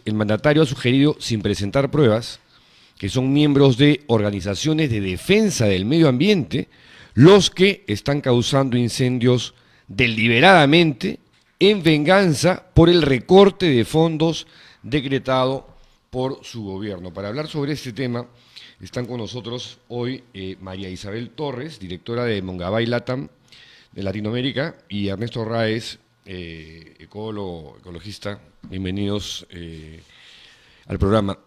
el mandatario ha sugerido, sin presentar pruebas, que son miembros de organizaciones de defensa del medio ambiente los que están causando incendios deliberadamente en venganza por el recorte de fondos decretado por su gobierno. Para hablar sobre este tema están con nosotros hoy María Isabel Torres, directora de Mongabay Latam de Latinoamérica, y Ernesto Raez, ecólogo, ecologista. Bienvenidos al programa.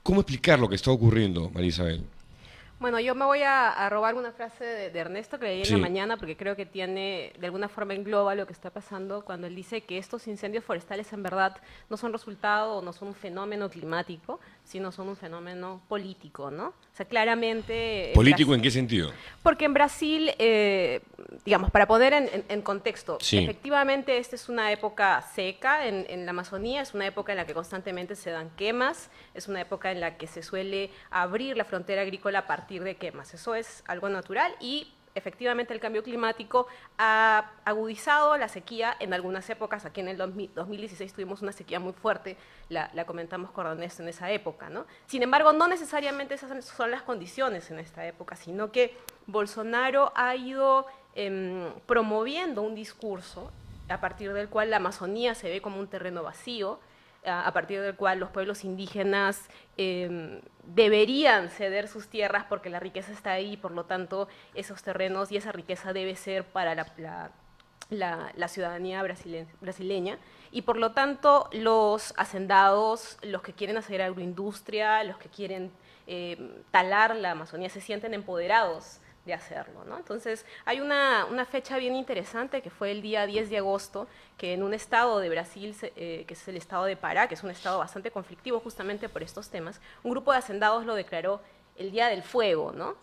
¿Cómo explicar lo que está ocurriendo, María Isabel? Bueno, yo me voy a robar una frase de Ernesto que leí en Sí. la mañana, porque creo que tiene, de alguna forma engloba lo que está pasando, cuando él dice que estos incendios forestales en verdad no son resultado o no son un fenómeno climático, sino son un fenómeno político, ¿no? O sea, claramente... ¿Político en qué sentido? Porque en Brasil, digamos, para poner en contexto, Sí. efectivamente esta es una época seca en la Amazonía, es una época en la que constantemente se dan quemas, es una época en la que se suele abrir la frontera agrícola a partir de quemas. Eso es algo natural y efectivamente el cambio climático ha agudizado la sequía en algunas épocas. Aquí en el 2016 tuvimos una sequía muy fuerte, la comentamos con Ernesto en esa época, ¿no? Sin embargo, no necesariamente esas son las condiciones en esta época, sino que Bolsonaro ha ido promoviendo un discurso a partir del cual la Amazonía se ve como un terreno vacío, a partir del cual los pueblos indígenas deberían ceder sus tierras porque la riqueza está ahí, por lo tanto esos terrenos y esa riqueza debe ser para la ciudadanía brasileña, y por lo tanto los hacendados, los que quieren hacer agroindustria, los que quieren talar la Amazonía, se sienten empoderados de hacerlo, ¿no? Entonces, hay una fecha bien interesante que fue el día 10 de agosto, que en un estado de Brasil, que es el estado de Pará, que es un estado bastante conflictivo justamente por estos temas, un grupo de hacendados lo declaró el Día del Fuego, ¿no?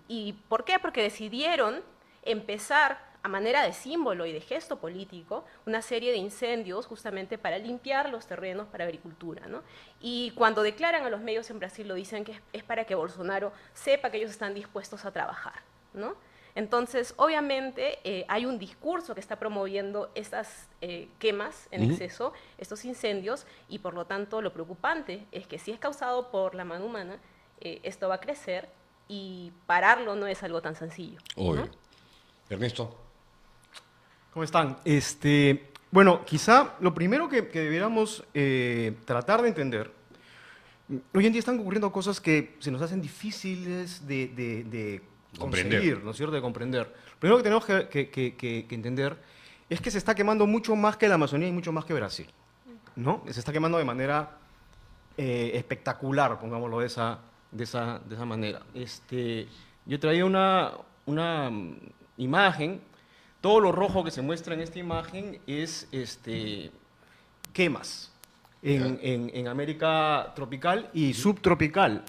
¿Y por qué? Porque decidieron empezar a manera de símbolo y de gesto político una serie de incendios justamente para limpiar los terrenos para agricultura, ¿no? Y cuando declaran a los medios en Brasil lo dicen que es para que Bolsonaro sepa que ellos están dispuestos a trabajar, ¿no? Entonces, obviamente, hay un discurso que está promoviendo estas quemas en exceso, estos incendios, y por lo tanto lo preocupante es que si es causado por la mano humana, esto va a crecer y pararlo no es algo tan sencillo, Obvio. ¿no? Ernesto. ¿Cómo están? Bueno, quizá lo primero que debiéramos tratar de entender, hoy en día están ocurriendo cosas que se nos hacen difíciles de Comprender. conseguir, ¿no es cierto?, de comprender. Lo primero que tenemos que entender es que se está quemando mucho más que la Amazonía y mucho más que Brasil, ¿no? Se está quemando de manera espectacular, pongámoslo de esa manera. Yo traía una imagen. Todo lo rojo que se muestra en esta imagen es quemas en América tropical y subtropical.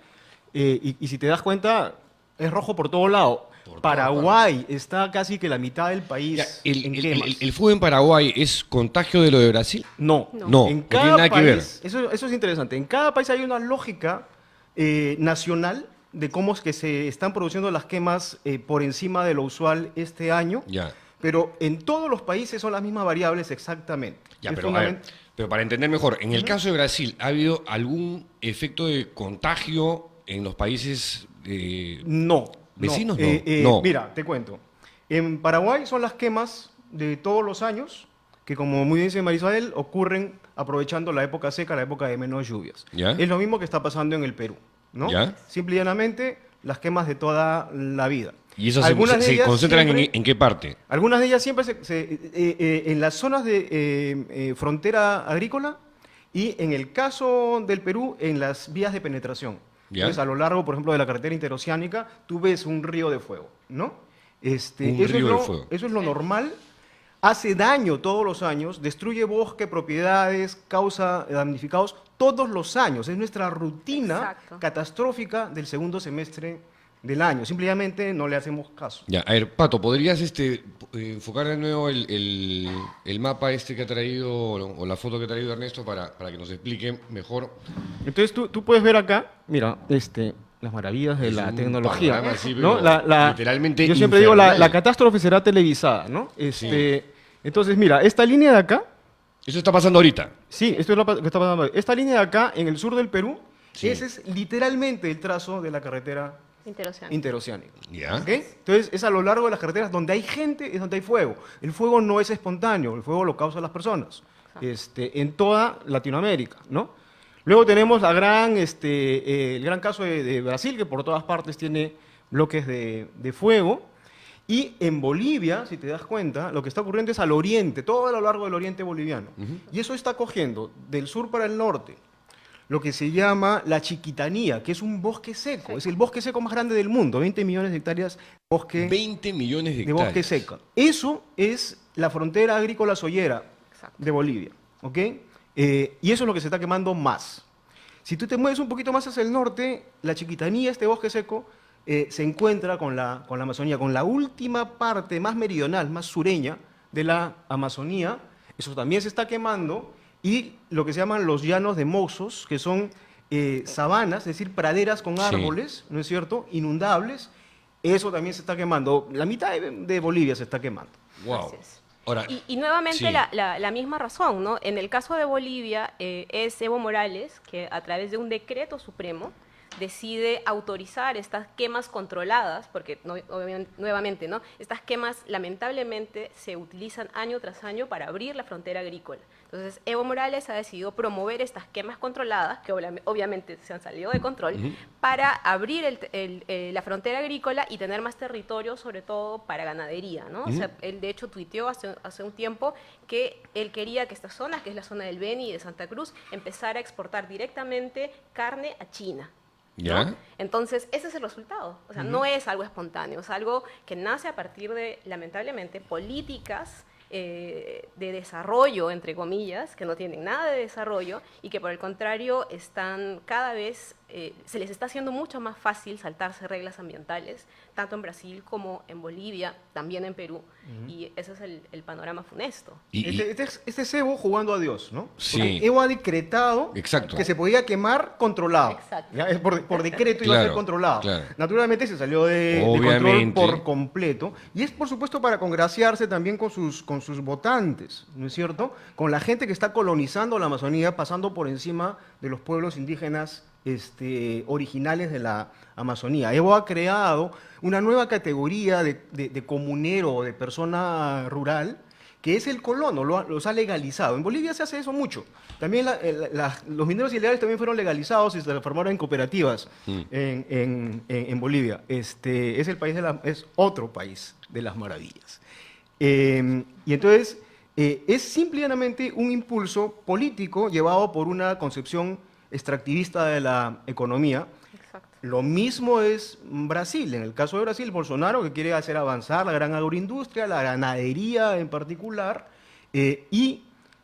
Y si te das cuenta, es rojo por todo lado. Paraguay está casi que la mitad del país Ya, en quemas. ¿El fuego en Paraguay es contagio de lo de Brasil? No, No, en no cada tiene nada que ver. país, eso es interesante, en cada país hay una lógica nacional de cómo es que se están produciendo las quemas por encima de lo usual este año. Ya. Pero en todos los países son las mismas variables exactamente. Ya, Es pero, a ver, pero para entender mejor, en el caso de Brasil, ¿ha habido algún efecto de contagio en los países No. vecinos? No. Mira, te cuento. En Paraguay son las quemas de todos los años, que como muy bien dice Marisabel, ocurren aprovechando la época seca, la época de menos lluvias. ¿Ya? Es lo mismo que está pasando en el Perú, ¿no? ¿Ya? Simple y llanamente, las quemas de toda la vida. ¿Y esas Algunas de se ellas concentran siempre- en qué parte? Algunas de ellas siempre en las zonas de frontera agrícola y en el caso del Perú, en las vías de penetración. Ya. Entonces, a lo largo, por ejemplo, de la carretera interoceánica, tú ves un río de fuego, ¿no? Un eso río es de lo, fuego. Eso es lo normal. Hace daño todos los años, destruye bosque, propiedades, causa damnificados todos los años. Es nuestra rutina Exacto. catastrófica del segundo semestre del año. Simplemente no le hacemos caso. Ya, a ver, Pato, ¿podrías enfocar de nuevo el mapa que ha traído, o la foto que ha traído Ernesto para que nos explique mejor? Entonces tú puedes ver acá, mira, las maravillas de Es la un tecnología, panorama así, ¿no? pero literalmente yo siempre digo, infernal. la catástrofe será televisada, ¿no? Sí. Entonces, mira, esta línea de acá Eso está pasando ahorita. Sí, esto es lo que está pasando. Esta línea de acá, en el sur del Perú, Sí. ese es literalmente el trazo de la carretera interoceánica. Ya. ¿Ok? Entonces, es a lo largo de las carreteras donde hay gente, es donde hay fuego. El fuego no es espontáneo, el fuego lo causan las personas, en toda Latinoamérica, ¿no? Luego tenemos el gran caso de Brasil, que por todas partes tiene bloques de fuego. Y en Bolivia, si te das cuenta, lo que está ocurriendo es al oriente, todo a lo largo del oriente boliviano. Y eso está cogiendo del sur para el norte lo que se llama la Chiquitanía, que es un bosque seco. Es el bosque seco más grande del mundo, 20 millones de hectáreas de bosque, 20 millones de de hectáreas. bosque seco. Eso es la frontera agrícola soyera Exacto. de Bolivia, ¿ok? Y eso es lo que se está quemando más. Si tú te mueves un poquito más hacia el norte, la Chiquitanía, este bosque seco, se encuentra con la Amazonía, con la última parte más meridional, más sureña de la Amazonía. Eso también se está quemando. Y lo que se llaman los llanos de mozos, que son sabanas, es decir, praderas con Sí. árboles, ¿no es cierto?, inundables. Eso también se está quemando. La mitad de Bolivia se está quemando. Wow. Así es. Ahora, Y nuevamente sí. la misma razón, ¿no? En el caso de Bolivia, es Evo Morales que a través de un decreto supremo decide autorizar estas quemas controladas, porque nuevamente, ¿no? Estas quemas lamentablemente se utilizan año tras año para abrir la frontera agrícola. Entonces, Evo Morales ha decidido promover estas quemas controladas, que obviamente se han salido de control, para abrir la frontera agrícola y tener más territorio, sobre todo para ganadería, ¿no? O sea, él de hecho tuiteó hace un tiempo que él quería que esta zona, que es la zona del Beni y de Santa Cruz, empezara a exportar directamente carne a China. ¿Ya? ¿No? Entonces, ese es el resultado. O sea, no es algo espontáneo, es algo que nace a partir de, lamentablemente, políticas de desarrollo, entre comillas, que no tienen nada de desarrollo y que por el contrario están cada vez, se les está haciendo mucho más fácil saltarse reglas ambientales, tanto en Brasil como en Bolivia, también en Perú, y ese es el panorama funesto. Este es Evo jugando a Dios, ¿no? Sí. Porque Evo ha decretado Exacto. que se podía quemar controlado. Exacto. ¿Ya? Es por decreto iba a ser Claro, controlado. claro. Naturalmente se salió de control Obviamente. por completo. Y es, por supuesto, para congraciarse también con sus votantes, ¿no es cierto? Con la gente que está colonizando la Amazonía, pasando por encima de los pueblos indígenas originales de la Amazonía. Evo ha creado una nueva categoría de comunero, de persona rural, que es el colono, los ha legalizado. En Bolivia se hace eso mucho. También los mineros ilegales también fueron legalizados y se transformaron en cooperativas en Bolivia. Es otro país de las maravillas. Y entonces es simplemente un impulso político llevado por una concepción extractivista de la economía. Exacto. Lo mismo es Brasil. En el caso de Brasil, Bolsonaro, que quiere hacer avanzar la gran agroindustria, la ganadería en particular, y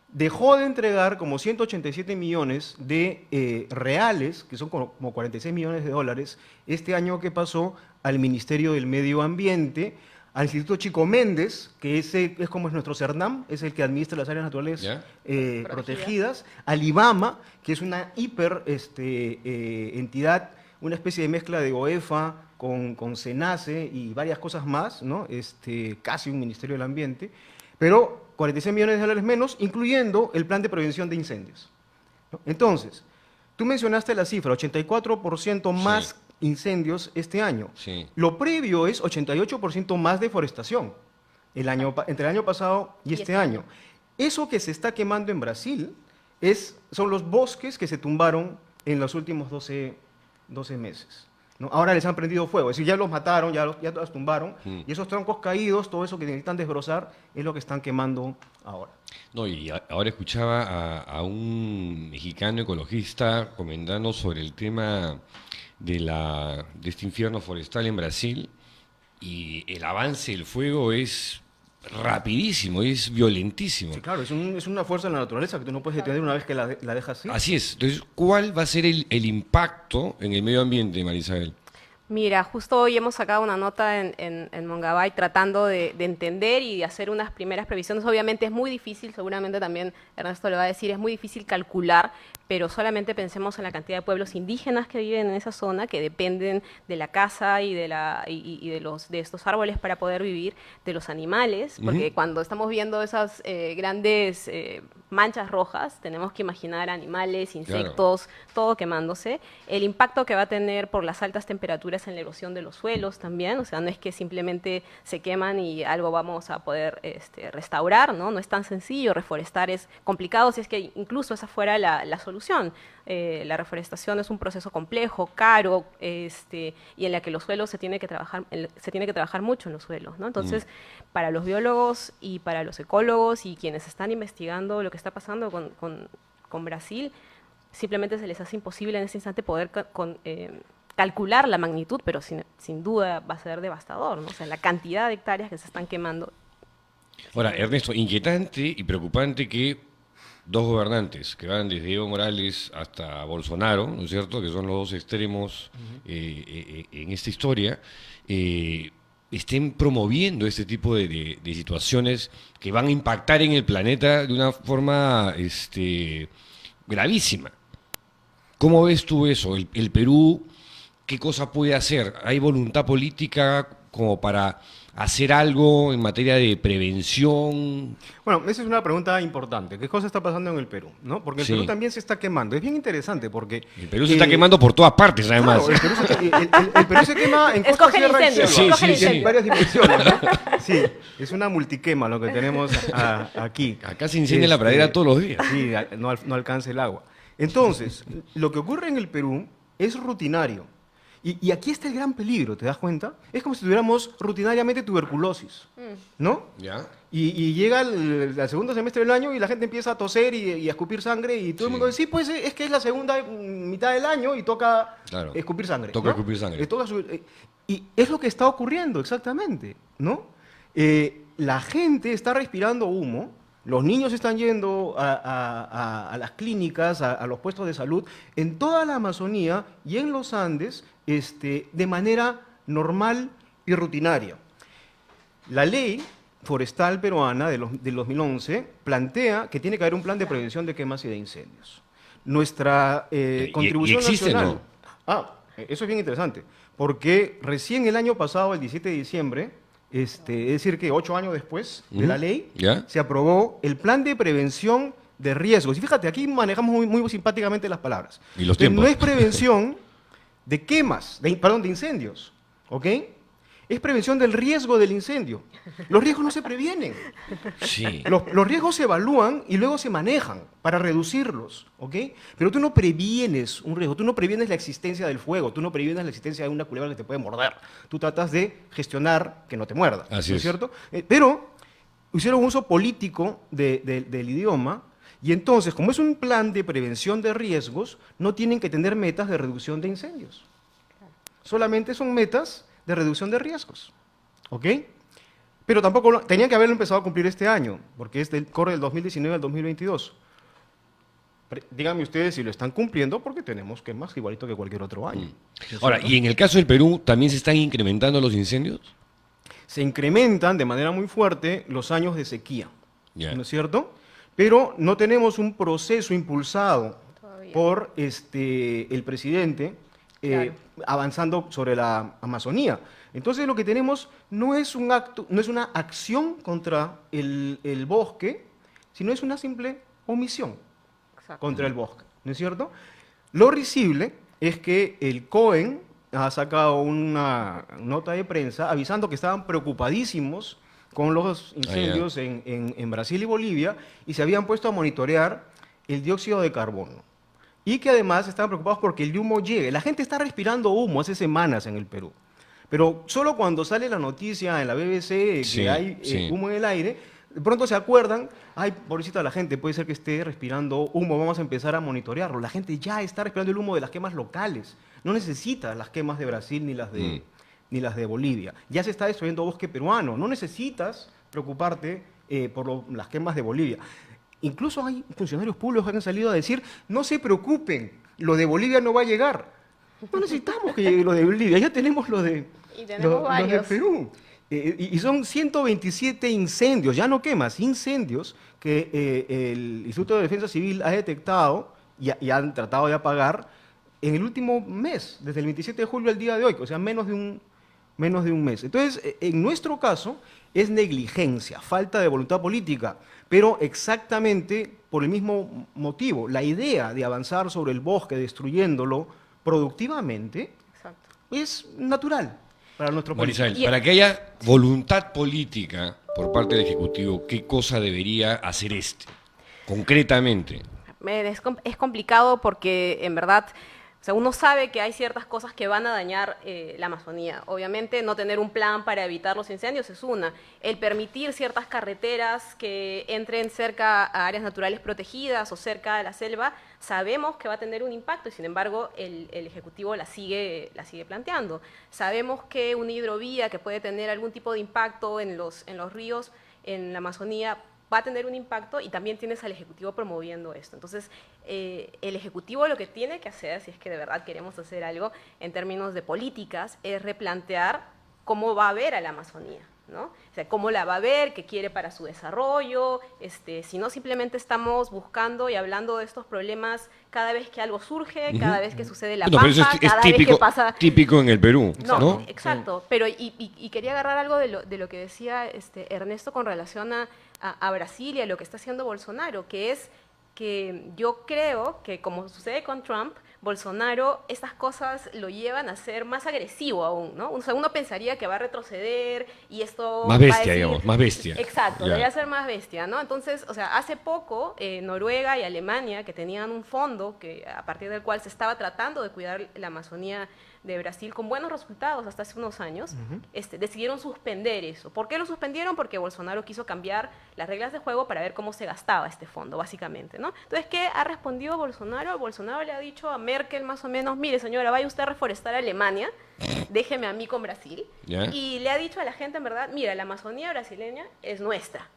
dejó de entregar como 187 millones de reales, que son como 46 millones de dólares, este año que pasó al Ministerio del Medio Ambiente, al Instituto Chico Méndez, que es como es nuestro CERNAM, es el que administra las áreas naturales ¿Ya? protegidas, al IBAMA, que es una entidad, una especie de mezcla de OEFA con SENACE y varias cosas más, ¿no? Casi un Ministerio del Ambiente, pero 46 millones de dólares menos, incluyendo el plan de prevención de incendios, ¿no? Entonces, tú mencionaste la cifra, 84% más Sí. incendios este año. Sí. Lo previo es 88% más deforestación entre el año pasado y este año. Eso que se está quemando en Brasil son los bosques que se tumbaron en los últimos 12 meses, ¿no? Ahora les han prendido fuego, es decir, ya los mataron, ya los tumbaron, y esos troncos caídos, todo eso que necesitan desbrozar, es lo que están quemando ahora. No, y ahora escuchaba a un mexicano ecologista comentando sobre el tema de este infierno forestal en Brasil, y el avance del fuego es rapidísimo, es violentísimo. Sí, claro, es una fuerza de la naturaleza que tú no puedes detener una vez que la dejas ir. Así es. Entonces, ¿cuál va a ser el impacto en el medio ambiente, Marisabel? Mira, justo hoy hemos sacado una nota en Mongabay tratando de entender y de hacer unas primeras previsiones. Obviamente es muy difícil, seguramente también Ernesto le va a decir, es muy difícil calcular, pero solamente pensemos en la cantidad de pueblos indígenas que viven en esa zona, que dependen de la caza y de estos árboles para poder vivir, de los animales, porque cuando estamos viendo esas grandes manchas rojas, tenemos que imaginar animales, insectos, todo quemándose. El impacto que va a tener por las altas temperaturas en la erosión de los suelos también, o sea, no es que simplemente se queman y algo vamos a poder restaurar, ¿no? No es tan sencillo, reforestar es complicado, si es que incluso esa fuera la solución. La reforestación es un proceso complejo, caro, y en la que los suelos se tiene que trabajar mucho en los suelos, ¿no? Entonces, para los biólogos y para los ecólogos y quienes están investigando lo que está pasando con Brasil, simplemente se les hace imposible en ese instante poder calcular la magnitud, pero sin duda va a ser devastador, ¿no? O sea, la cantidad de hectáreas que se están quemando. Ahora, Ernesto, inquietante y preocupante que dos gobernantes que van desde Evo Morales hasta Bolsonaro, ¿no es cierto?, que son los dos extremos en esta historia, estén promoviendo este tipo de situaciones que van a impactar en el planeta de una forma gravísima. ¿Cómo ves tú eso? ¿El Perú qué cosa puede hacer? ¿Hay voluntad política como para hacer algo en materia de prevención? Bueno, esa es una pregunta importante. ¿Qué cosa está pasando en el Perú? ¿No? Porque el Perú también se está quemando. Es bien interesante porque... El Perú se está quemando por todas partes, además. Claro, el Perú se quema en costa, sierra y selva. En varias dimensiones, ¿no? Sí, es una multiquema lo que tenemos aquí. Acá se incendia la pradera todos los días. Sí, no alcanza el agua. Entonces, lo que ocurre en el Perú es rutinario. Y aquí está el gran peligro, ¿te das cuenta? Es como si tuviéramos rutinariamente tuberculosis, ¿no? ¿Ya? Y llega el segundo semestre del año y la gente empieza a toser y a escupir sangre y todo el mundo dice, sí, pues es que es la segunda mitad del año y toca escupir sangre. Toca escupir sangre. Y es lo que está ocurriendo exactamente, ¿no? La gente está respirando humo, los niños están yendo a las clínicas, a los puestos de salud, en toda la Amazonía y en los Andes, de manera normal y rutinaria. La ley forestal peruana del 2011 plantea que tiene que haber un plan de prevención de quemas y de incendios. Nuestra contribución ¿Y existe, nacional... no? Eso es bien interesante, porque recién el año pasado, el 17 de diciembre, es decir que 8 años después de la ley, se aprobó el plan de prevención de riesgos. Y fíjate, aquí manejamos muy simpáticamente las palabras. Y los tiempos. No es prevención de quemas, de incendios, ¿ok? Es prevención del riesgo del incendio. Los riesgos no se previenen. Sí. Los riesgos se evalúan y luego se manejan para reducirlos, ¿ok? Pero tú no previenes un riesgo, tú no previenes la existencia del fuego, tú no previenes la existencia de una culebra que te puede morder. Tú tratas de gestionar que no te muerda, ¿no es cierto? Pero hicieron uso político del idioma y entonces, como es un plan de prevención de riesgos, no tienen que tener metas de reducción de incendios. Solamente son metas de reducción de riesgos, ¿ok? Pero tampoco tenían que haberlo empezado a cumplir este año, porque corre del 2019 al 2022. Díganme ustedes si lo están cumpliendo, porque tenemos quemas igualito que cualquier otro año. Ahora, ¿y en el caso del Perú también se están incrementando los incendios? Se incrementan de manera muy fuerte los años de sequía, ¿no es cierto? Pero no tenemos un proceso impulsado por el presidente avanzando sobre la Amazonía. Entonces lo que tenemos no es una acción contra el bosque, sino es una simple omisión contra el bosque, ¿no es cierto? Lo risible es que el COEN ha sacado una nota de prensa avisando que estaban preocupadísimos con los incendios en Brasil y Bolivia y se habían puesto a monitorear el dióxido de carbono. Y que además estaban preocupados porque el humo llegue. La gente está respirando humo hace semanas en el Perú. Pero solo cuando sale la noticia en la BBC que hay humo en el aire, de pronto se acuerdan, ay, pobrecita la gente, puede ser que esté respirando humo, vamos a empezar a monitorearlo. La gente ya está respirando el humo de las quemas locales. No necesita las quemas de Brasil ni las de Bolivia. Ya se está destruyendo bosque peruano. No necesitas preocuparte por las quemas de Bolivia. Incluso hay funcionarios públicos que han salido a decir, no se preocupen, lo de Bolivia no va a llegar. No necesitamos que llegue lo de Bolivia, ya tenemos lo de Perú. Y son 127 incendios, ya no quemas, incendios que el Instituto de Defensa Civil ha detectado y han tratado de apagar en el último mes, desde el 27 de julio al día de hoy, o sea, menos de un mes. Entonces, en nuestro caso, es negligencia, falta de voluntad política, pero exactamente por el mismo motivo. La idea de avanzar sobre el bosque, destruyéndolo productivamente, Exacto. es natural para nuestro país. Marisabel, para que haya voluntad política por parte del Ejecutivo, ¿qué cosa debería hacer concretamente? Es complicado porque en verdad, o sea, uno sabe que hay ciertas cosas que van a dañar la Amazonía. Obviamente no tener un plan para evitar los incendios es una. El permitir ciertas carreteras que entren cerca a áreas naturales protegidas o cerca de la selva, sabemos que va a tener un impacto y sin embargo el Ejecutivo la sigue planteando. Sabemos que una hidrovía que puede tener algún tipo de impacto en los ríos en la Amazonía va a tener un impacto y también tienes al Ejecutivo promoviendo esto. Entonces, el Ejecutivo lo que tiene que hacer, si es que de verdad queremos hacer algo en términos de políticas, es replantear cómo va a ver a la Amazonía, ¿no? O sea, cómo la va a ver, qué quiere para su desarrollo, si no simplemente estamos buscando y hablando de estos problemas cada vez que algo surge, cada vez que sucede la Bueno, pero pampa, eso es cada vez típico, que pasa... típico en el Perú, ¿no? Exacto, pero y quería agarrar algo de lo que decía Ernesto con relación a Brasil y a lo que está haciendo Bolsonaro, que es que yo creo que, como sucede con Trump, Bolsonaro, estas cosas lo llevan a ser más agresivo aún, ¿no? O sea, uno pensaría que va a retroceder y esto... Más va a bestia, decir, digamos, más bestia. Exacto, Ya. debería ser más bestia, ¿no? Entonces, o sea, hace poco Noruega y Alemania, que tenían un fondo a partir del cual se estaba tratando de cuidar la Amazonía de Brasil con buenos resultados hasta hace unos años, decidieron suspender eso. ¿Por qué lo suspendieron? Porque Bolsonaro quiso cambiar las reglas de juego para ver cómo se gastaba este fondo, básicamente, ¿no? Entonces, ¿qué ha respondido Bolsonaro? Bolsonaro le ha dicho a Merkel más o menos, mire señora, vaya usted a reforestar a Alemania, déjeme a mí con Brasil, ¿Ya? y le ha dicho a la gente en verdad, mira, la Amazonía brasileña es nuestra,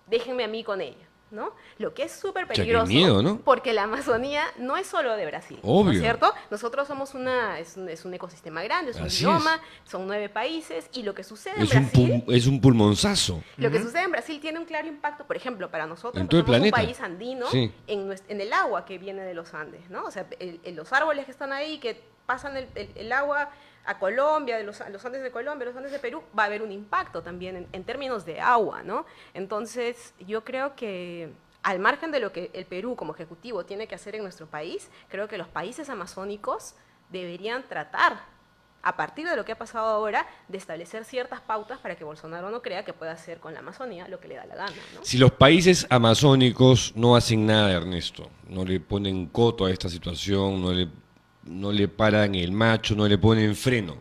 déjenme a mí con ella, ¿no? Lo que es súper qué peligroso, miedo, ¿no? porque la Amazonía no es solo de Brasil, ¿no Obvio. es cierto? Nosotros somos es un ecosistema grande, es un Así bioma, es. son 9 países, y lo que sucede en Es un, Brasil... es un pulmonzazo. Lo que sucede en Brasil tiene un claro impacto, por ejemplo, para nosotros, En que todo el somos un planeta. país andino, Sí. en el agua que viene de los Andes, ¿no? O sea, los árboles que están ahí, que pasan el agua a Colombia, de los Andes de Colombia, los Andes de Perú, va a haber un impacto también en términos de agua, ¿no? Entonces, yo creo que al margen de lo que el Perú como ejecutivo tiene que hacer en nuestro país, creo que los países amazónicos deberían tratar, a partir de lo que ha pasado ahora, de establecer ciertas pautas para que Bolsonaro no crea que puede hacer con la Amazonía lo que le da la gana, ¿no? Si los países amazónicos no hacen nada, Ernesto, no le ponen coto a esta situación, no le paran el macho, no le ponen freno,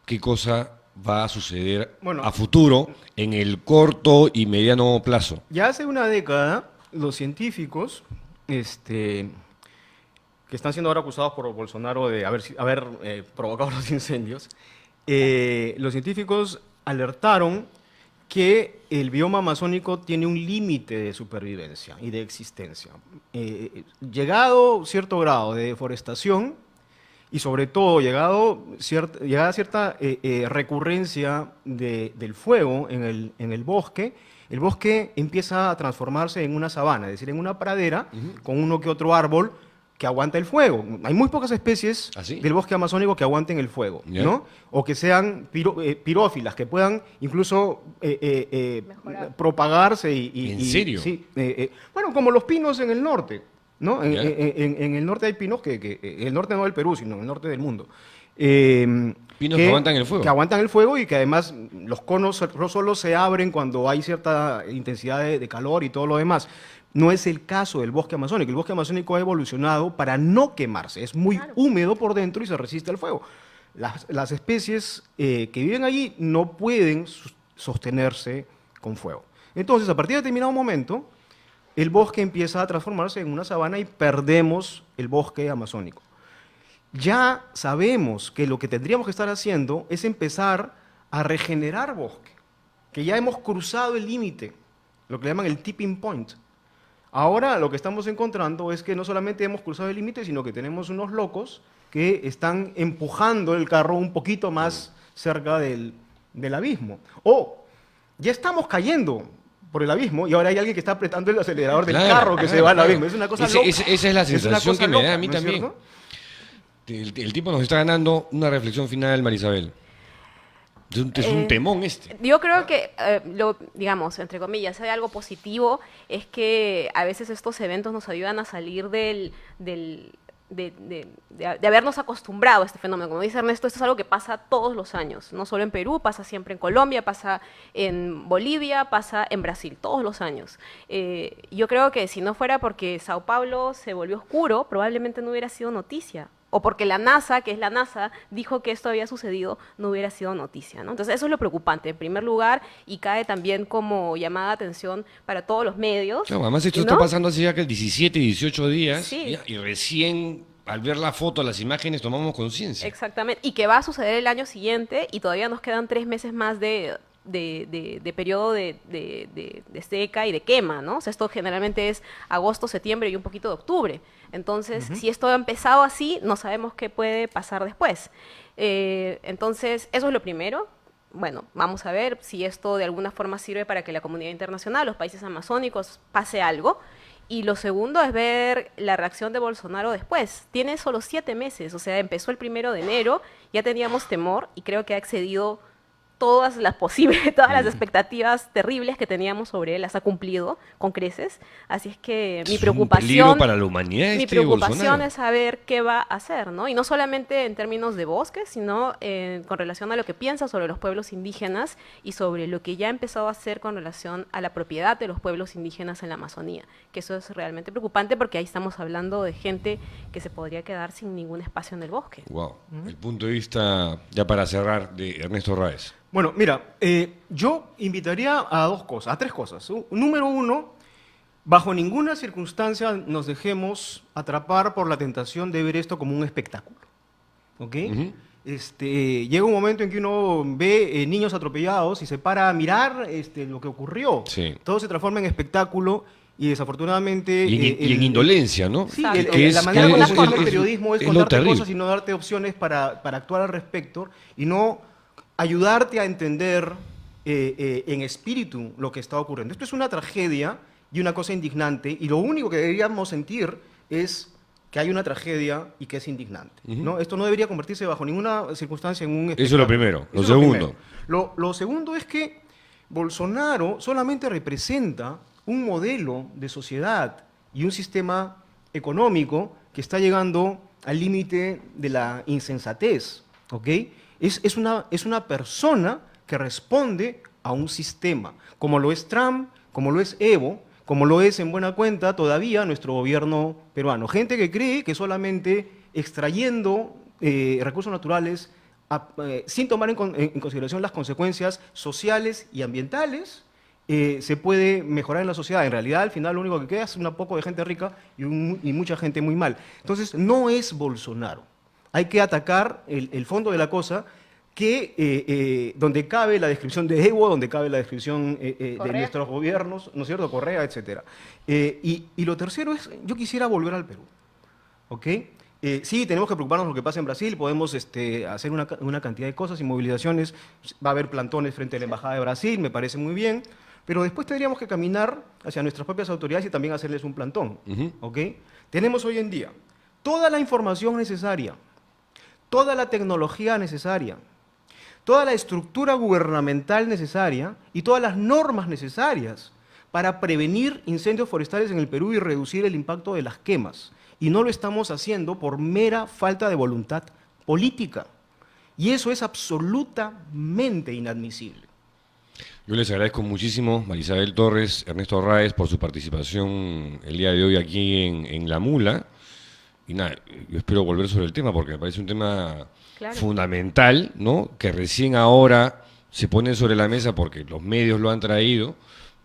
¿qué cosa va a suceder Bueno, a futuro en el corto y mediano plazo? ya hace una década, los científicos, que están siendo ahora acusados por Bolsonaro de haber provocado los incendios, los científicos alertaron que el bioma amazónico tiene un límite de supervivencia y de existencia. Llegado cierto grado de deforestación y sobre todo llegada cierta recurrencia del fuego en el bosque empieza a transformarse en una sabana, es decir, en una pradera con uno que otro árbol que aguanta el fuego. Hay muy pocas especies ¿Ah, sí? del bosque amazónico que aguanten el fuego, Ya. ¿no? O que sean pirófilas, que puedan incluso Mejorar. propagarse ¿En serio? Sí, bueno, como los pinos en el norte, ¿no? Ya. En el norte hay pinos en el norte no del Perú, sino en el norte del mundo. Pinos que aguantan el fuego. Que aguantan el fuego y que además los conos solo se abren cuando hay cierta intensidad de calor y todo lo demás. No es el caso del bosque amazónico. El bosque amazónico ha evolucionado para no quemarse. Es muy húmedo por dentro y se resiste al fuego. Las especies que viven allí no pueden sostenerse con fuego. Entonces, a partir de determinado momento, el bosque empieza a transformarse en una sabana y perdemos el bosque amazónico. Ya sabemos que lo que tendríamos que estar haciendo es empezar a regenerar bosque, que ya hemos cruzado el límite, lo que le llaman el tipping point. Ahora lo que estamos encontrando es que no solamente hemos cruzado el límite, sino que tenemos unos locos que están empujando el carro un poquito más cerca del abismo. O ya estamos cayendo por el abismo y ahora hay alguien que está apretando el acelerador del Claro, carro que se va al abismo. Es una cosa loca. Esa es la Es una sensación cosa que me da loca, a mí ¿no es también. cierto? El tipo nos está ganando una reflexión final, Marisabel. Es un temón este. Yo creo que, digamos, entre comillas, hay algo positivo, es que a veces estos eventos nos ayudan a salir de habernos acostumbrado a este fenómeno. Como dice Ernesto, esto es algo que pasa todos los años, no solo en Perú, pasa siempre en Colombia, pasa en Bolivia, pasa en Brasil, todos los años. Yo creo que si no fuera porque Sao Paulo se volvió oscuro, probablemente no hubiera sido noticia. O porque la NASA, que es la NASA, dijo que esto había sucedido, no hubiera sido noticia, ¿no? Entonces eso es lo preocupante, en primer lugar, y cae también como llamada de atención para todos los medios. Claro, además esto ¿no? está pasando hace ya que 17, 18 días Sí. y recién al ver la foto, las imágenes, tomamos conciencia. Exactamente, y que va a suceder el año siguiente y todavía nos quedan 3 meses más de periodo de seca y de quema, ¿no? O sea, esto generalmente es agosto, septiembre y un poquito de octubre. Entonces, si esto ha empezado así, no sabemos qué puede pasar después. Entonces, eso es lo primero. Bueno, vamos a ver si esto de alguna forma sirve para que la comunidad internacional, los países amazónicos, pase algo. Y lo segundo es ver la reacción de Bolsonaro después. Tiene solo 7 meses, o sea, empezó el 1 de enero, ya teníamos temor y creo que ha excedido todas las expectativas terribles que teníamos sobre él, las ha cumplido con creces. Así es que mi Es un peligro preocupación, para la humanidad mi este preocupación Bolsonaro. es saber qué va a hacer, ¿no? Y no solamente en términos de bosques, sino con relación a lo que piensa sobre los pueblos indígenas y sobre lo que ya ha empezado a hacer con relación a la propiedad de los pueblos indígenas en la Amazonía. Que eso es realmente preocupante porque ahí estamos hablando de gente que se podría quedar sin ningún espacio en el bosque. Wow. El punto de vista, ya para cerrar, de Ernesto Raez. Bueno, mira, yo invitaría a 2 cosas, a 3 cosas. Número 1, bajo ninguna circunstancia nos dejemos atrapar por la tentación de ver esto como un espectáculo. ¿Ok? Llega un momento en que uno ve niños atropellados y se para a mirar lo que ocurrió. Sí. Todo se transforma en espectáculo y desafortunadamente... Y en indolencia, ¿no? Sí, Exacto. la manera como es- funciona el es- periodismo es lo contarte terrible. cosas y no darte opciones para actuar al respecto y no ayudarte a entender en espíritu lo que está ocurriendo. Esto es una tragedia y una cosa indignante y lo único que deberíamos sentir es que hay una tragedia y que es indignante, ¿no? Esto no debería convertirse bajo ninguna circunstancia en un espectáculo. Eso es lo primero. Lo Eso es segundo. primero. Lo segundo es que Bolsonaro solamente representa un modelo de sociedad y un sistema económico que está llegando al límite de la insensatez, ¿ok? Es una persona que responde a un sistema, como lo es Trump, como lo es Evo, como lo es en buena cuenta todavía nuestro gobierno peruano. Gente que cree que solamente extrayendo recursos naturales, sin tomar en consideración las consecuencias sociales y ambientales, se puede mejorar en la sociedad. En realidad, al final, lo único que queda es un poco de gente rica y mucha gente muy mal. Entonces, no es Bolsonaro. Hay que atacar el fondo de la cosa, que donde cabe la descripción de Evo, donde cabe la descripción de nuestros gobiernos, ¿no es cierto? Correa, etc. Y lo tercero es, yo quisiera volver al Perú, ¿ok? Sí, tenemos que preocuparnos de lo que pasa en Brasil, podemos hacer una cantidad de cosas y movilizaciones, va a haber plantones frente a la Embajada de Brasil, me parece muy bien, pero después tendríamos que caminar hacia nuestras propias autoridades y también hacerles un plantón, ¿ok? Tenemos hoy en día toda la información necesaria, toda la tecnología necesaria, toda la estructura gubernamental necesaria y todas las normas necesarias para prevenir incendios forestales en el Perú y reducir el impacto de las quemas. Y no lo estamos haciendo por mera falta de voluntad política. Y eso es absolutamente inadmisible. Yo les agradezco muchísimo, Marisabel Torres, Ernesto Raez, por su participación el día de hoy aquí en La Mula. Y nada, yo espero volver sobre el tema porque me parece un tema fundamental, ¿no? Que recién ahora se pone sobre la mesa porque los medios lo han traído,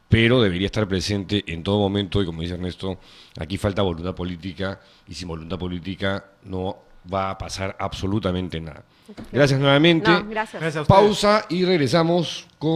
pero debería estar presente en todo momento y como dice Ernesto, aquí falta voluntad política y sin voluntad política no va a pasar absolutamente nada. Gracias nuevamente. No, gracias. Gracias a ustedes. Pausa y regresamos con...